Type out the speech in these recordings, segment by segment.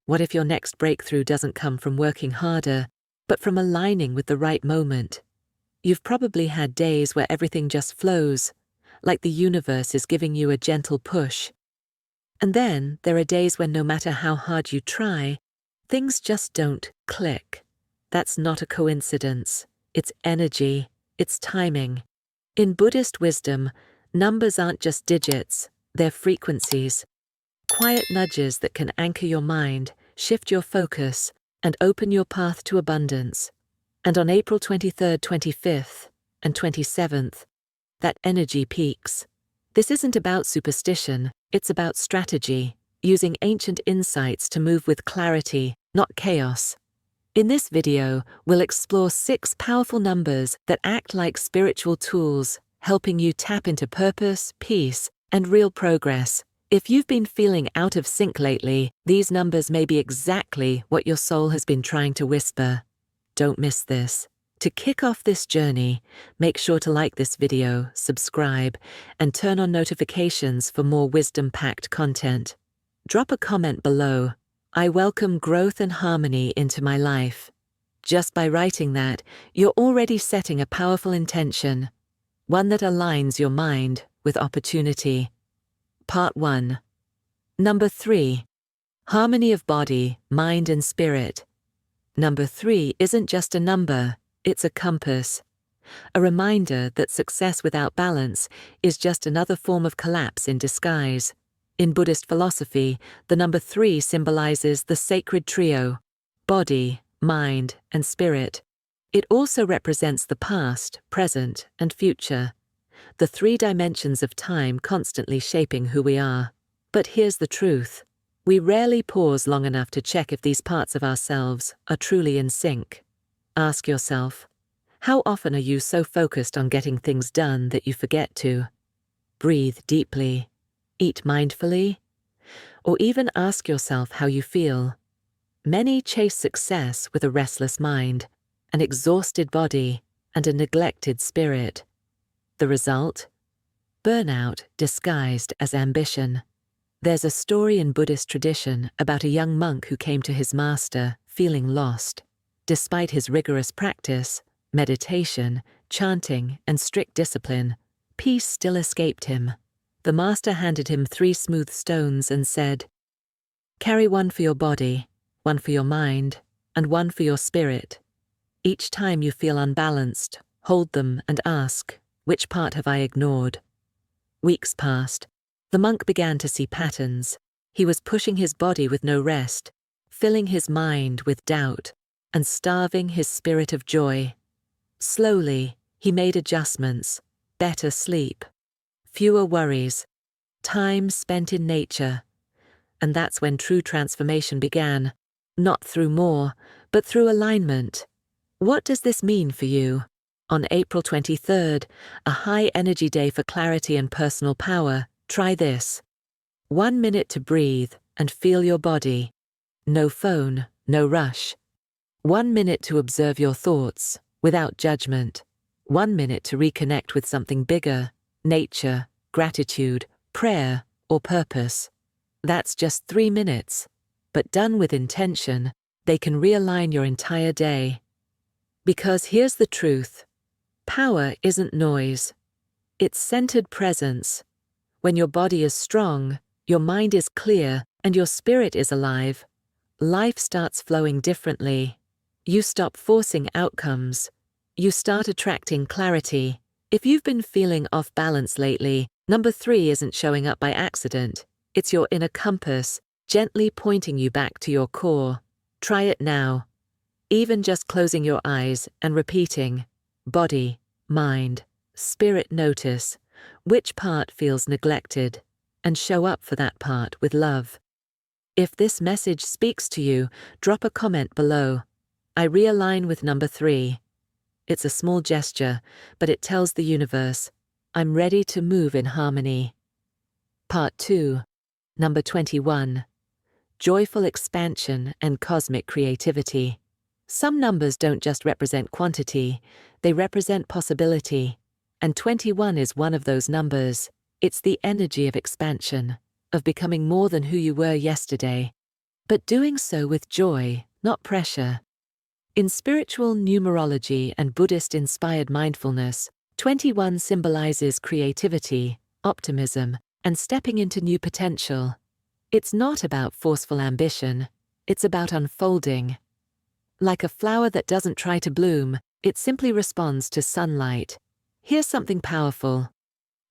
What if your next breakthrough doesn't come from working harder, but from aligning with the right moment? You've probably had days where everything just flows, like the universe is giving you a gentle push. And then there are days when no matter how hard you try, things just don't click. That's not a coincidence. It's energy. It's timing. In Buddhist wisdom, numbers aren't just digits, they're frequencies. Quiet nudges that can anchor your mind, shift your focus, and open your path to abundance. And on April 23rd, 25th, and 27th, that energy peaks. This isn't about superstition, it's about strategy, using ancient insights to move with clarity, not chaos. In this video, we'll explore 6 powerful numbers that act like spiritual tools, helping you tap into purpose, peace, and real progress. If you've been feeling out of sync lately, these numbers may be exactly what your soul has been trying to whisper. Don't miss this. To kick off this journey, make sure to like this video, subscribe, and turn on notifications for more wisdom-packed content. Drop a comment below. I welcome growth and harmony into my life. Just by writing that, you're already setting a powerful intention, one that aligns your mind with opportunity. Part 1. Number 3. Harmony of body, mind, and spirit. Number 3 isn't just a number, it's a compass. A reminder that success without balance is just another form of collapse in disguise. In Buddhist philosophy, the number 3 symbolizes the sacred trio: body, mind, and spirit. It also represents the past, present, and future. The 3 dimensions of time constantly shaping who we are. But here's the truth. We rarely pause long enough to check if these parts of ourselves are truly in sync. Ask yourself, how often are you so focused on getting things done that you forget to breathe deeply, eat mindfully, or even ask yourself how you feel? Many chase success with a restless mind, an exhausted body, and a neglected spirit. The result? Burnout disguised as ambition. There's a story in Buddhist tradition about a young monk who came to his master feeling lost. Despite his rigorous practice, meditation, chanting, and strict discipline, peace still escaped him. The master handed him 3 smooth stones and said, "Carry one for your body, one for your mind, and one for your spirit. Each time you feel unbalanced, hold them and ask, which part have I ignored?" Weeks passed. The monk began to see patterns. He was pushing his body with no rest, filling his mind with doubt, and starving his spirit of joy. Slowly, he made adjustments: better sleep, fewer worries, time spent in nature. And that's when true transformation began, not through more, but through alignment. What does this mean for you? On April 23rd, a high-energy day for clarity and personal power, try this. 1 minute to breathe and feel your body. No phone, no rush. 1 minute to observe your thoughts, without judgment. 1 minute to reconnect with something bigger, nature, gratitude, prayer, or purpose. That's just 3 minutes, but done with intention, they can realign your entire day. Because here's the truth. Power isn't noise. It's centered presence. When your body is strong, your mind is clear, and your spirit is alive, life starts flowing differently. You stop forcing outcomes. You start attracting clarity. If you've been feeling off balance lately, number 3 isn't showing up by accident. It's your inner compass, gently pointing you back to your core. Try it now. Even just closing your eyes and repeating, body, mind, spirit. Notice which part feels neglected, and show up for that part with love. If this message speaks to you, drop a comment below. I realign with number 3. It's a small gesture, but it tells the universe, I'm ready to move in harmony. Part 2. Number 21. Joyful expansion and cosmic creativity. Some numbers don't just represent quantity, they represent possibility. And 21 is one of those numbers. It's the energy of expansion, of becoming more than who you were yesterday. but doing so with joy, not pressure. In spiritual numerology and Buddhist-inspired mindfulness, 21 symbolizes creativity, optimism, and stepping into new potential. It's not about forceful ambition, it's about unfolding. Like a flower that doesn't try to bloom, it simply responds to sunlight. Here's something powerful.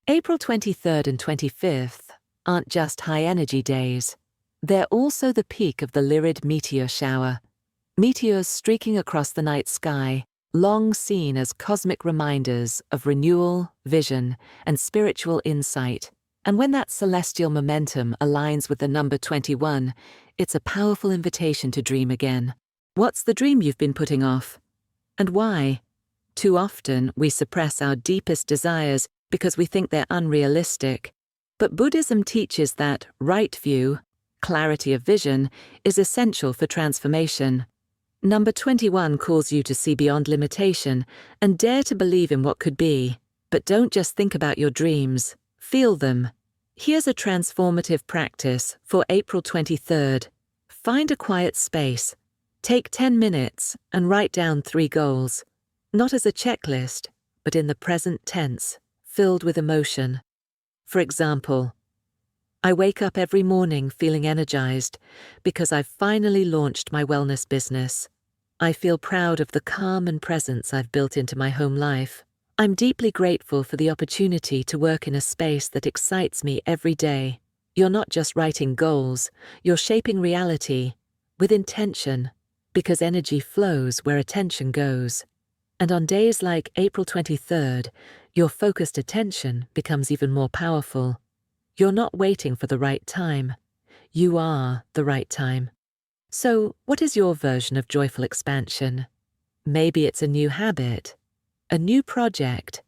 April 23rd and 25th aren't just high-energy days. They're also the peak of the Lyrid meteor shower. Meteors streaking across the night sky, long seen as cosmic reminders of renewal, vision, and spiritual insight. And when that celestial momentum aligns with the number 21, it's a powerful invitation to dream again. What's the dream you've been putting off? And why? Too often, we suppress our deepest desires because we think they're unrealistic. But Buddhism teaches that right view, clarity of vision, is essential for transformation. Number 21 calls you to see beyond limitation and dare to believe in what could be. But don't just think about your dreams, feel them. Here's a transformative practice for April 23rd. Find a quiet space. Take 10 minutes and write down 3 goals, not as a checklist, but in the present tense, filled with emotion. For example, I wake up every morning feeling energized because I've finally launched my wellness business. I feel proud of the calm and presence I've built into my home life. I'm deeply grateful for the opportunity to work in a space that excites me every day. You're not just writing goals, you're shaping reality with intention, because energy flows where attention goes. And on days like April 23rd, your focused attention becomes even more powerful. You're not waiting for the right time. You are the right time. So, what is your version of joyful expansion? Maybe it's a new habit, a new project,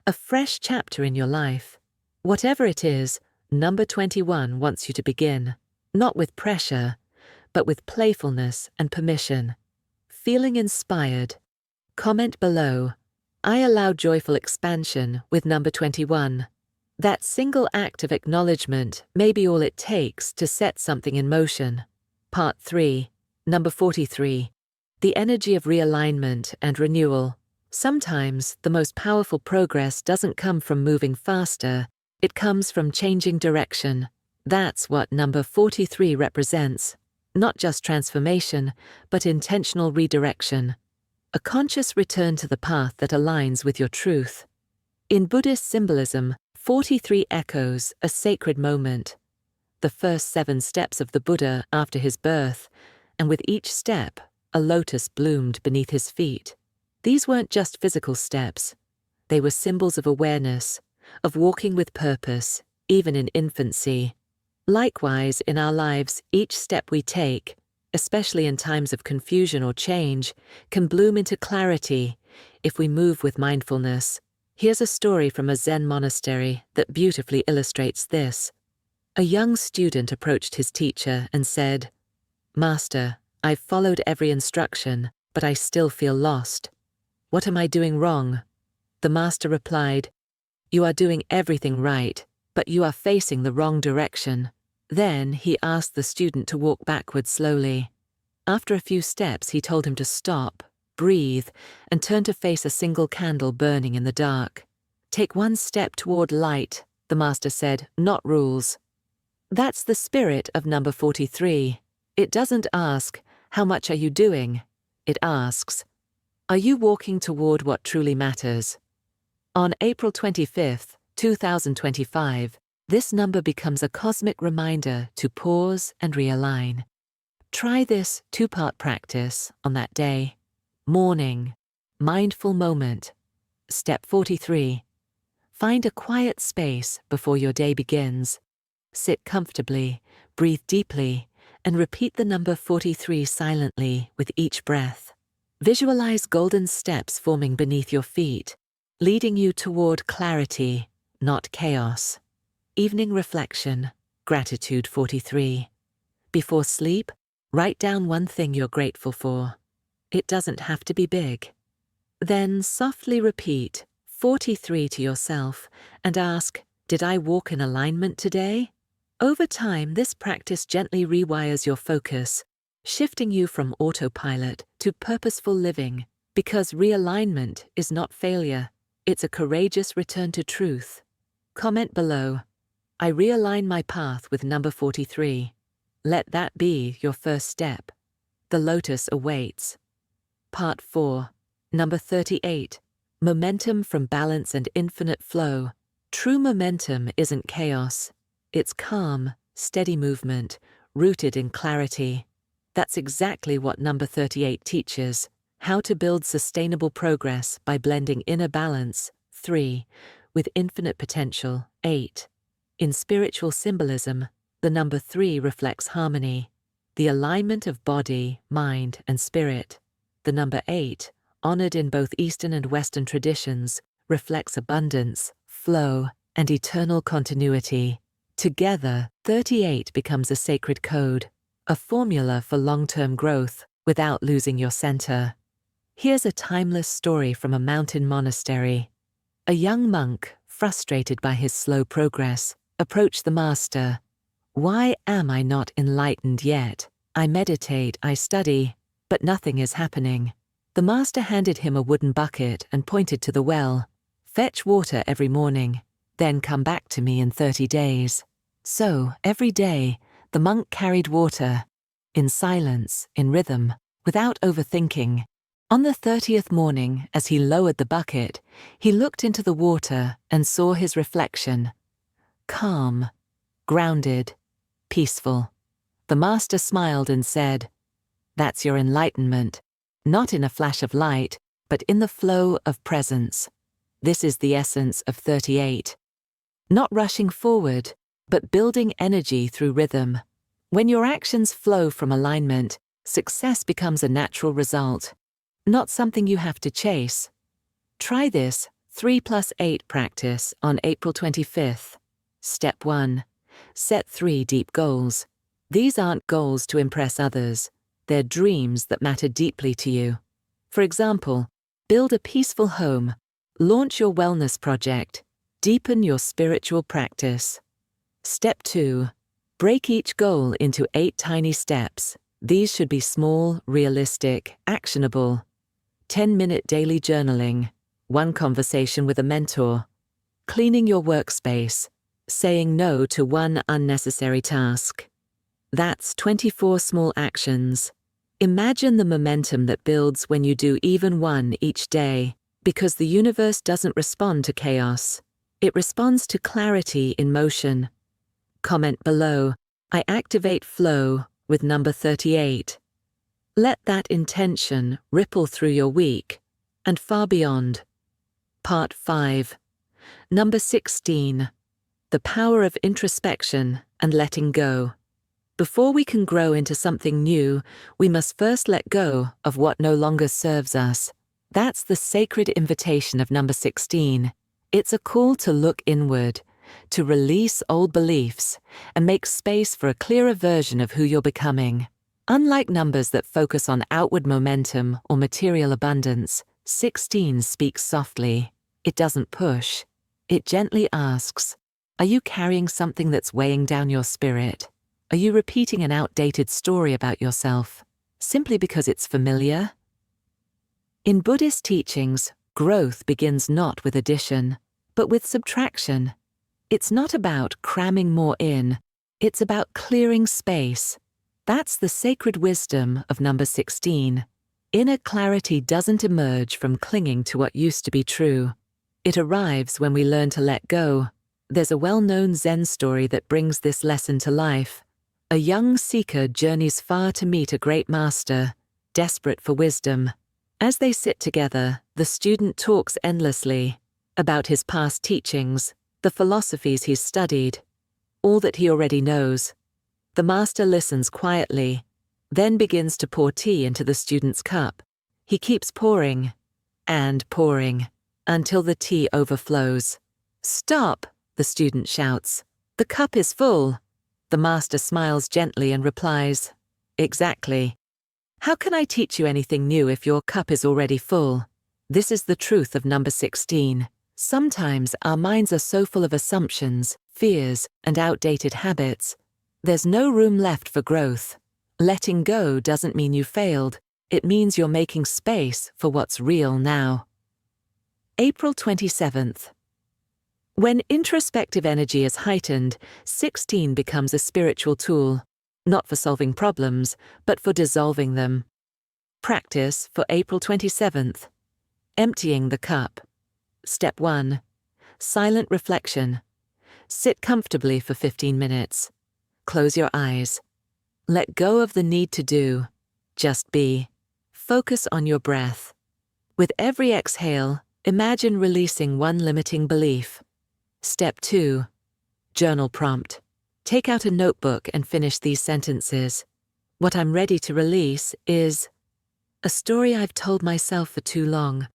a fresh chapter in your life. Whatever it is, number 21 wants you to begin, not with pressure, but with playfulness and permission. Feeling inspired? Comment below. I allow joyful expansion with number 21. That single act of acknowledgement may be all it takes to set something in motion. Part 3, number 43. The energy of realignment and renewal. Sometimes the most powerful progress doesn't come from moving faster, it comes from changing direction. That's what number 43 represents. Not just transformation, but intentional redirection. A conscious return to the path that aligns with your truth. In Buddhist symbolism, 43 echoes a sacred moment. The first 7 steps of the Buddha after his birth, and with each step, a lotus bloomed beneath his feet. These weren't just physical steps. They were symbols of awareness, of walking with purpose, even in infancy. Likewise, in our lives, each step we take, especially in times of confusion or change, can bloom into clarity if we move with mindfulness. Here's a story from a Zen monastery that beautifully illustrates this. A young student approached his teacher and said, "Master, I've followed every instruction, but I still feel lost. What am I doing wrong?" The master replied, "You are doing everything right, but you are facing the wrong direction." Then he asked the student to walk backwards slowly. After a few steps, he told him to stop, breathe, and turn to face a single candle burning in the dark. "Take one step toward light," the master said, "not rules." That's the spirit of number 43. It doesn't ask, "How much are you doing?" It asks, "Are you walking toward what truly matters?" On April 25th, 2025, this number becomes a cosmic reminder to pause and realign. Try this 2-part practice on that day. Morning, mindful moment. Step 43. Find a quiet space before your day begins. Sit comfortably, breathe deeply, and repeat the number 43 silently with each breath. Visualize golden steps forming beneath your feet, leading you toward clarity, not chaos. Evening reflection, gratitude 43. Before sleep, write down one thing you're grateful for. It doesn't have to be big. Then softly repeat 43 to yourself and ask, "Did I walk in alignment today?" Over time, this practice gently rewires your focus, shifting you from autopilot to purposeful living, because realignment is not failure, it's a courageous return to truth. Comment below. I realign my path with number 43. Let that be your first step. The lotus awaits. Part 4. Number 38. Momentum from balance and infinite flow. True momentum isn't chaos. It's calm, steady movement, rooted in clarity. That's exactly what number 38 teaches, how to build sustainable progress by blending inner balance, 3, with infinite potential, 8. In spiritual symbolism, the number 3 reflects harmony, the alignment of body, mind, and spirit. The number 8, honored in both Eastern and Western traditions, reflects abundance, flow, and eternal continuity. Together, 38 becomes a sacred code, a formula for long-term growth without losing your center. Here's a timeless story from a mountain monastery. A young monk, frustrated by his slow progress, approached the master. "Why am I not enlightened yet? I meditate, I study, but nothing is happening." The master handed him a wooden bucket and pointed to the well. "Fetch water every morning, then come back to me in 30 days. So, every day, the monk carried water, in silence, in rhythm, without overthinking. On the 30th morning, as he lowered the bucket, he looked into the water and saw his reflection. Calm, grounded, peaceful. The master smiled and said, "That's your enlightenment, not in a flash of light, but in the flow of presence. This is the essence of 38. Not rushing forward, but building energy through rhythm. When your actions flow from alignment, success becomes a natural result, not something you have to chase." Try this 3+8 practice on April 25th. Step 1. Set 3 deep goals. These aren't goals to impress others. They're dreams that matter deeply to you. For example, build a peaceful home, launch your wellness project, deepen your spiritual practice. Step 2. Break each goal into 8 tiny steps. These should be small, realistic, actionable. 10-minute daily journaling, 1 conversation with a mentor, cleaning your workspace, saying no to 1 unnecessary task. That's 24 small actions. Imagine the momentum that builds when you do even 1 each day, because the universe doesn't respond to chaos. It responds to clarity in motion. Comment below, I activate flow with number 38. Let that intention ripple through your week and far beyond. Part 5. Number 16. The power of introspection and letting go. Before we can grow into something new, we must first let go of what no longer serves us. That's the sacred invitation of number 16. It's a call to look inward, to release old beliefs and make space for a clearer version of who you're becoming. Unlike numbers that focus on outward momentum or material abundance, 16 speaks softly. It doesn't push. It gently asks, are you carrying something that's weighing down your spirit? Are you repeating an outdated story about yourself, simply because it's familiar? In Buddhist teachings, growth begins not with addition, but with subtraction. It's not about cramming more in, it's about clearing space. That's the sacred wisdom of number 16. Inner clarity doesn't emerge from clinging to what used to be true. It arrives when we learn to let go. There's a well-known Zen story that brings this lesson to life. A young seeker journeys far to meet a great master, desperate for wisdom. As they sit together, the student talks endlessly about his past teachings, the philosophies he's studied, all that he already knows. The master listens quietly, then begins to pour tea into the student's cup. He keeps pouring and pouring until the tea overflows. "Stop!" the student shouts. "The cup is full." The master smiles gently and replies, "Exactly. How can I teach you anything new if your cup is already full?" This is the truth of number 16. Sometimes our minds are so full of assumptions, fears, and outdated habits, there's no room left for growth. Letting go doesn't mean you failed, it means you're making space for what's real now. April 27th. When introspective energy is heightened, 16 becomes a spiritual tool, not for solving problems, but for dissolving them. Practice for April 27th. Emptying the cup. Step 1. Silent reflection. Sit comfortably for 15 minutes. Close your eyes. Let go of the need to do. Just be. Focus on your breath. With every exhale, imagine releasing one limiting belief. Step 2. Journal prompt. Take out a notebook and finish these sentences. What I'm ready to release is a story I've told myself for too long.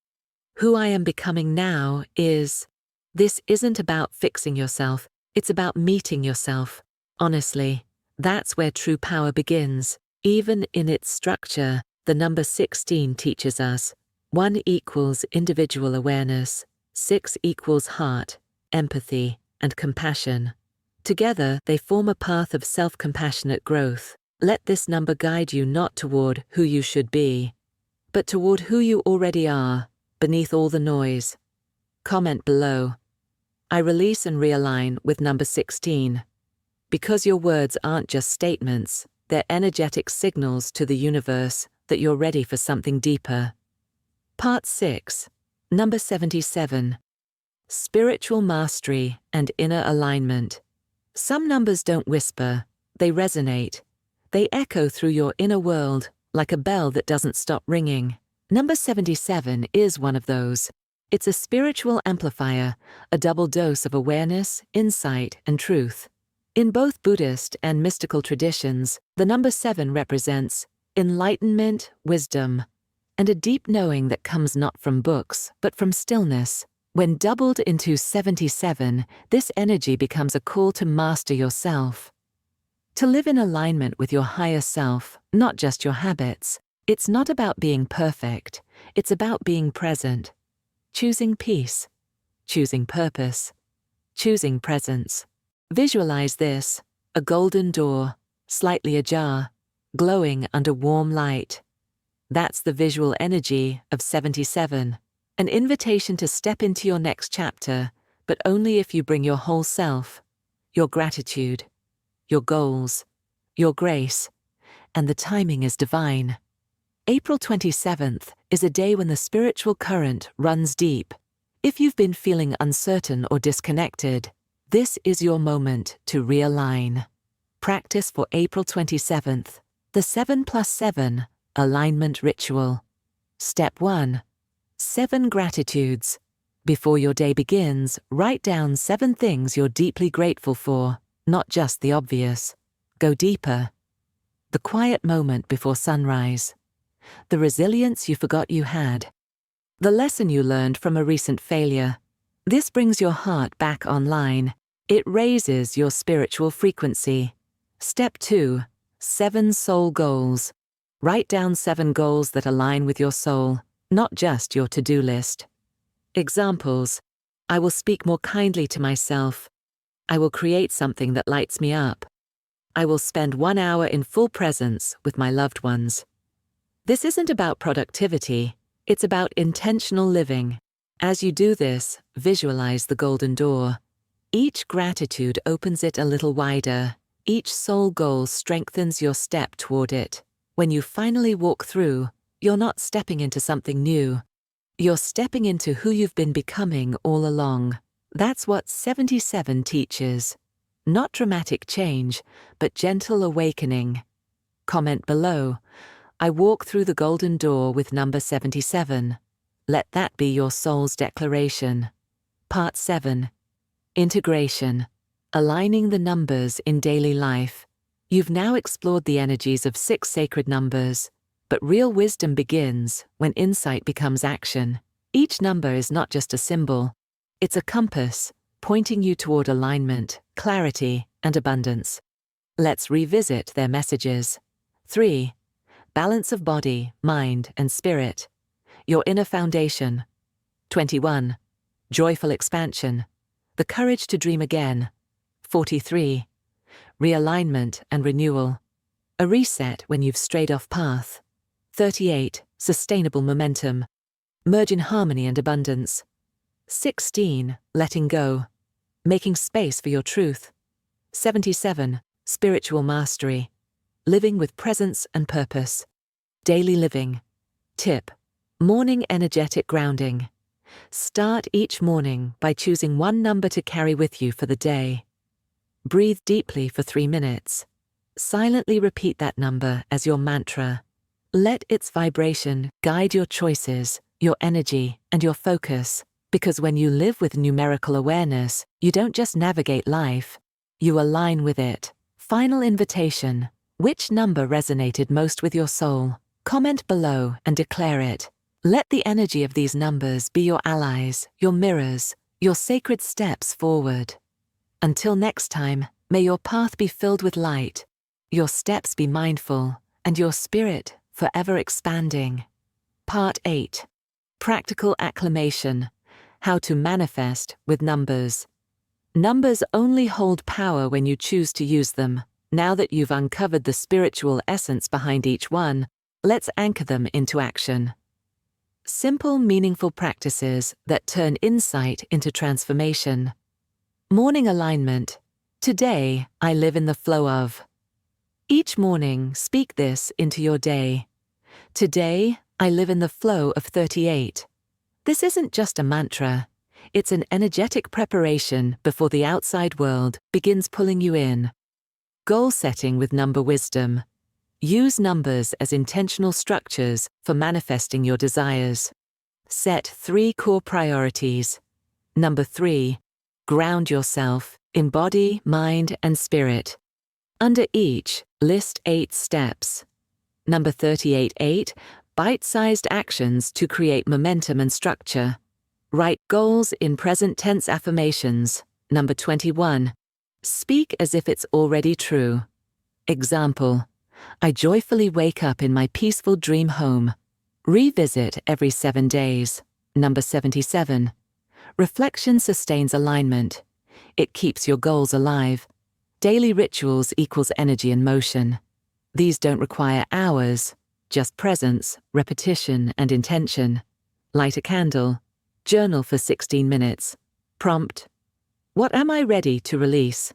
Who I am becoming now is. This isn't about fixing yourself, it's about meeting yourself. Honestly, that's where true power begins. Even in its structure, the number 16 teaches us 1 equals individual awareness, 6 equals heart, empathy, and compassion. Together, they form a path of self-compassionate growth. Let this number guide you not toward who you should be, but toward who you already are, beneath all the noise. Comment below. I release and realign with number 16. Because your words aren't just statements, they're energetic signals to the universe that you're ready for something deeper. Part 6. Number 77. Spiritual mastery and inner alignment. Some numbers don't whisper, they resonate. They echo through your inner world like a bell that doesn't stop ringing. Number 77 is one of those. It's a spiritual amplifier, a double dose of awareness, insight, and truth. In both Buddhist and mystical traditions, the number 7 represents enlightenment, wisdom, and a deep knowing that comes not from books, but from stillness. When doubled into 77, this energy becomes a call to master yourself. To live in alignment with your higher self, not just your habits. It's not about being perfect, it's about being present. Choosing peace, choosing purpose, choosing presence. Visualize this, a golden door, slightly ajar, glowing under warm light. That's the visual energy of 77. An invitation to step into your next chapter, but only if you bring your whole self, your gratitude, your goals, your grace, and the timing is divine. April 27th is a day when the spiritual current runs deep. If you've been feeling uncertain or disconnected, this is your moment to realign. Practice for April 27th, the 7+7 alignment ritual. Step 1. 7 gratitudes. Before your day begins, write down 7 things you're deeply grateful for, not just the obvious. Go deeper. The quiet moment before sunrise. The resilience you forgot you had. The lesson you learned from a recent failure. This brings your heart back online. It raises your spiritual frequency. Step 2. 7 soul goals. Write down 7 goals that align with your soul, not just your to-do list. Examples. I will speak more kindly to myself. I will create something that lights me up. I will spend 1 hour in full presence with my loved ones. This isn't about productivity, it's about intentional living. As you do this, visualize the golden door. Each gratitude opens it a little wider. Each soul goal strengthens your step toward it. When you finally walk through, you're not stepping into something new. You're stepping into who you've been becoming all along. That's what 77 teaches. Not dramatic change, but gentle awakening. Comment below. I walk through the golden door with number 77. Let that be your soul's declaration. Part 7. Integration. Aligning the numbers in daily life. You've now explored the energies of 6 sacred numbers, but real wisdom begins when insight becomes action. Each number is not just a symbol, it's a compass, pointing you toward alignment, clarity, and abundance. Let's revisit their messages. 3. Balance of body, mind, and spirit. Your inner foundation. 21. joyful expansion, the courage to dream again. 43. Realignment and renewal, a reset when you've strayed off path. 38. Sustainable momentum, merge in harmony and abundance. 16. Letting go, making space for your truth. 77. Spiritual mastery, living with presence and purpose. Daily living. Tip: morning energetic grounding. Start each morning by choosing one number to carry with you for the day. Breathe deeply for 3 minutes. Silently repeat that number as your mantra. Let its vibration guide your choices, your energy, and your focus, because when you live with numerical awareness, you don't just navigate life, you align with it. Final invitation: which number resonated most with your soul? Comment below and declare it. Let the energy of these numbers be your allies, your mirrors, your sacred steps forward. Until next time, may your path be filled with light, your steps be mindful, and your spirit forever expanding. Part 8. Practical acclamation: how to manifest with numbers. Numbers only hold power when you choose to use them. Now that you've uncovered the spiritual essence behind each one, let's anchor them into action. Simple, meaningful practices that turn insight into transformation. Morning alignment. Today, I live in the flow of. Each morning, speak this into your day. Today, I live in the flow of 38. This isn't just a mantra. It's an energetic preparation before the outside world begins pulling you in. Goal setting with number wisdom. Use numbers as intentional structures for manifesting your desires. Set 3 core priorities. Number 3. Ground yourself in body, mind, and spirit. Under each, list 8 steps. Number 38. Bite-sized actions to create momentum and structure. Write goals in present tense affirmations. Number 21. Speak as if it's already true. Example: I joyfully wake up in my peaceful dream home. Revisit every 7 days. Number 77. Reflection sustains alignment. It keeps your goals alive. Daily rituals equals energy and motion. These don't require hours, just presence, repetition, and intention. Light a candle. Journal for 16 minutes. Prompt: what am I ready to release?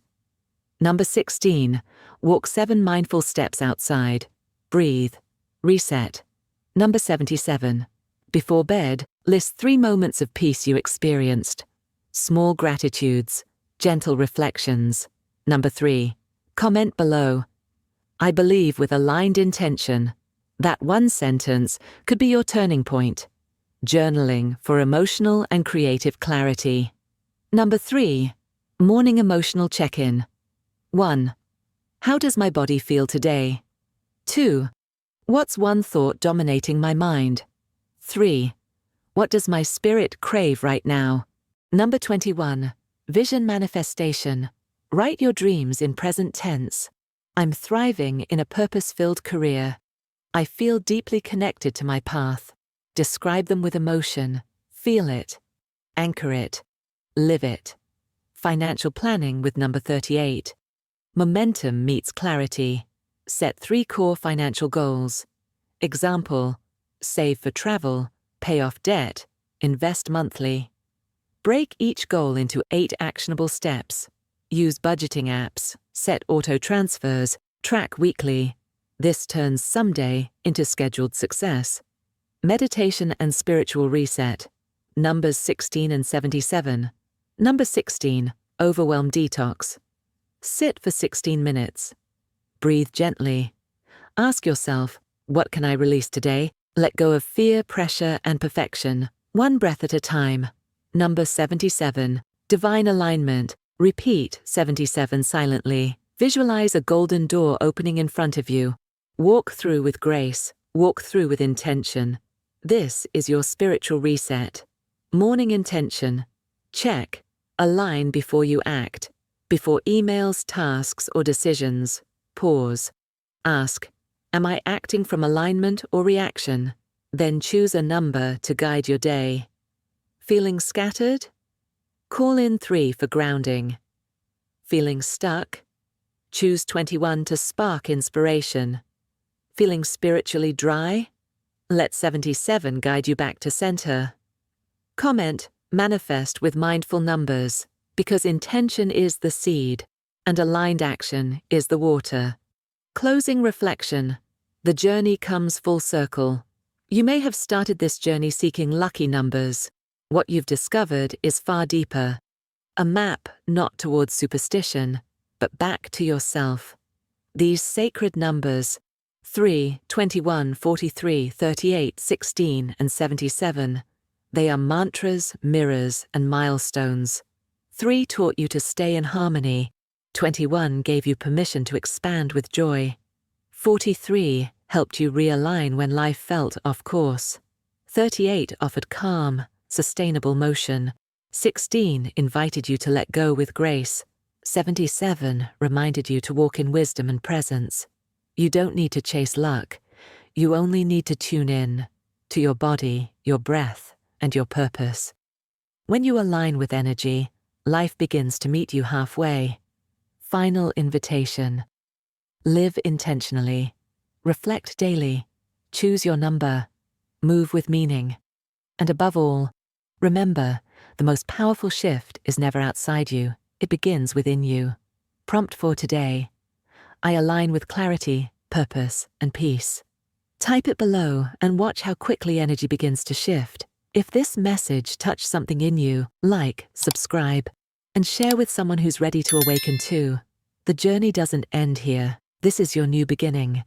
Number 16. Walk 7 mindful steps outside. Breathe. Reset. Number 77. Before bed, list 3 moments of peace you experienced. Small gratitudes. Gentle reflections. Number 3. Comment below. I believe with aligned intention. That one sentence could be your turning point. Journaling for emotional and creative clarity. Number 3. Morning emotional check-in. 1. How does my body feel today? 2. What's one thought dominating my mind? 3. What does my spirit crave right now? Number 21. Vision manifestation. Write your dreams in present tense. I'm thriving in a purpose-filled career. I feel deeply connected to my path. Describe them with emotion. Feel it. Anchor it. Live it. Financial planning with number 38. Momentum meets clarity. Set 3 core financial goals. Example: save for travel, pay off debt, invest monthly. Break each goal into 8 actionable steps. Use budgeting apps, set auto transfers, track weekly. This turns someday into scheduled success. Meditation and spiritual reset. Numbers 16 and 77. Number 16. Overwhelm detox. Sit for 16 minutes. Breathe gently. Ask yourself, what can I release today? Let go of fear, pressure, and perfection, one breath at a time. Number 77. Divine alignment. Repeat 77 silently. Visualize a golden door opening in front of you. Walk through with grace. Walk through with intention. This is your spiritual reset. Morning intention. Check. Align before you act. Before emails, tasks, or decisions, pause. Ask, am I acting from alignment or reaction? Then choose a number to guide your day. Feeling scattered? Call in 3 for grounding. Feeling stuck? Choose 21 to spark inspiration. Feeling spiritually dry? Let 77 guide you back to center. Comment, manifest with mindful numbers, because intention is the seed and aligned action is the water. Closing reflection. The journey comes full circle. You may have started this journey seeking lucky numbers. What you've discovered is far deeper. A map not towards superstition, but back to yourself. These sacred numbers, 3, 21, 43, 38, 16, and 77, they are mantras, mirrors, and milestones. 3 taught you to stay in harmony. 21 gave you permission to expand with joy. 43 helped you realign when life felt off course. 38 offered calm, sustainable motion. 16 invited you to let go with grace. 77 reminded you to walk in wisdom and presence. You don't need to chase luck. You only need to tune in to your body, your breath, and your purpose. When you align with energy, life begins to meet you halfway. Final invitation. Live intentionally. Reflect daily. Choose your number. Move with meaning. And above all, remember, the most powerful shift is never outside you. It begins within you. Prompt for today. I align with clarity, purpose, and peace. Type it below and watch how quickly energy begins to shift. If this message touched something in you, like, subscribe, and share with someone who's ready to awaken too. The journey doesn't end here. This is your new beginning.